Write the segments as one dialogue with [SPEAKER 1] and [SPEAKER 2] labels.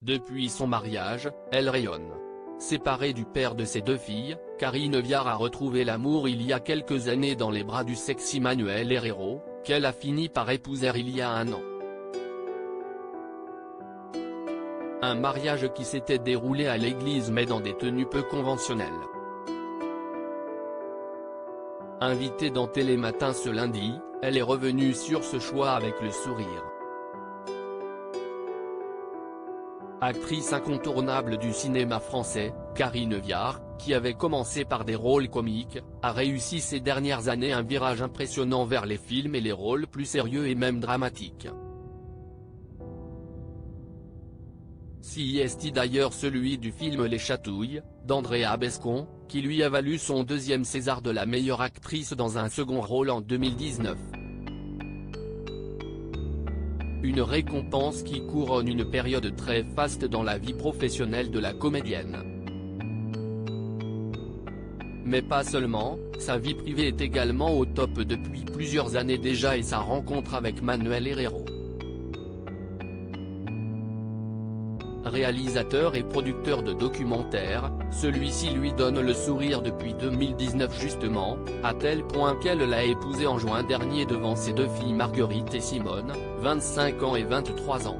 [SPEAKER 1] Depuis son mariage, elle rayonne. Séparée du père de ses deux filles, Karine Viard a retrouvé l'amour il y a quelques années dans les bras du sexy Manuel Herrero, qu'elle a fini par épouser il y a un an. Un mariage qui s'était déroulé à l'église mais dans des tenues peu conventionnelles. Invitée dans Télématin ce lundi, elle est revenue sur ce choix avec le sourire. Actrice incontournable du cinéma français, Karine Viard, qui avait commencé par des rôles comiques, a réussi ces dernières années un virage impressionnant vers les films et les rôles plus sérieux et même dramatiques. Si est d'ailleurs celui du film Les Chatouilles, d'Andrea Bescon, qui lui a valu son deuxième César de la meilleure actrice dans un second rôle en 2019. Une récompense qui couronne une période très faste dans la vie professionnelle de la comédienne. Mais pas seulement, sa vie privée est également au top depuis plusieurs années déjà et sa rencontre avec Manuel Herrero. Réalisateur et producteur de documentaires, celui-ci lui donne le sourire depuis 2019 justement, à tel point qu'elle l'a épousé en juin dernier devant ses deux filles Marguerite et Simone, 25 ans et 23 ans.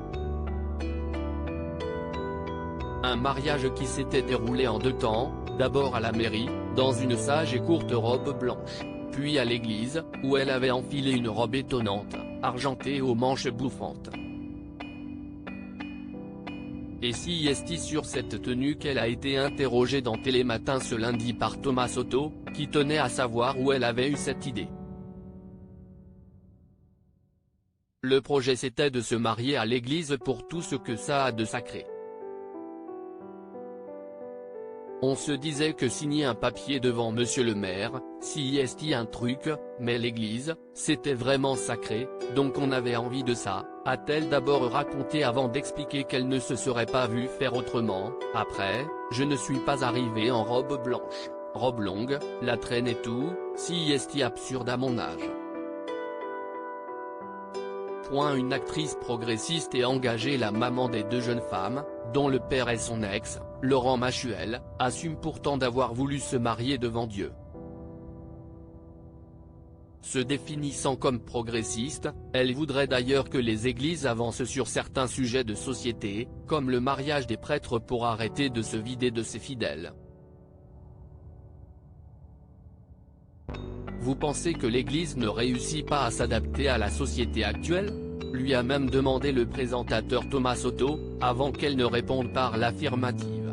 [SPEAKER 1] Un mariage qui s'était déroulé en deux temps, d'abord à la mairie, dans une sage et courte robe blanche, puis à l'église, où elle avait enfilé une robe étonnante, argentée aux manches bouffantes. Et si est sur cette tenue qu'elle a été interrogée dans Télématin ce lundi par Thomas Soto, qui tenait à savoir où elle avait eu cette idée. Le projet c'était de se marier à l'église pour tout ce que ça a de sacré. On se disait que signer un papier devant monsieur le maire, si est un truc, mais l'église, c'était vraiment sacré, donc on avait envie de ça, a-t-elle d'abord raconté avant d'expliquer qu'elle ne se serait pas vue faire autrement. Après, je ne suis pas arrivée en robe blanche, robe longue, la traîne et tout, si est absurde à mon âge. Une actrice progressiste et engagée, la maman des deux jeunes femmes, dont le père est son ex, Laurent Machuel, assume pourtant d'avoir voulu se marier devant Dieu. Se définissant comme progressiste, elle voudrait d'ailleurs que les églises avancent sur certains sujets de société, comme le mariage des prêtres pour arrêter de se vider de ses fidèles. Vous pensez que l'Église ne réussit pas à s'adapter à la société actuelle ? Lui a même demandé le présentateur Thomas Soto, avant qu'elle ne réponde par l'affirmative.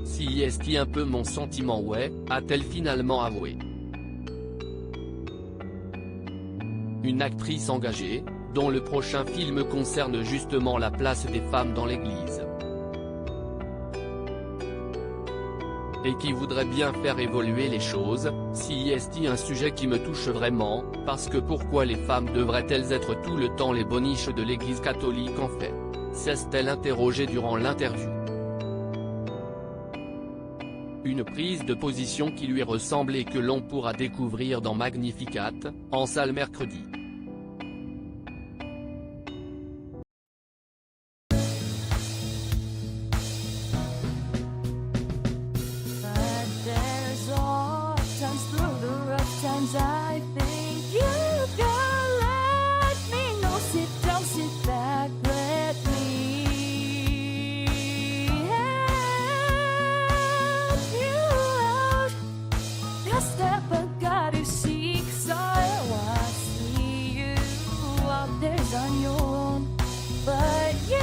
[SPEAKER 1] Si est un peu mon sentiment ouais, a-t-elle finalement avoué. Une actrice engagée, dont le prochain film concerne justement la place des femmes dans l'Église. Et qui voudrait bien faire évoluer les choses, si est un sujet qui me touche vraiment, parce que pourquoi les femmes devraient-elles être tout le temps les boniches de l'Église catholique en fait, s'est-elle interrogée durant l'interview. Une prise de position qui lui ressemble et que l'on pourra découvrir dans Magnificat, en salle mercredi.
[SPEAKER 2] I think you can let me know. Sit down, sit back, let me help you out. Just step I gotta seek, so I see you out there on your own, but you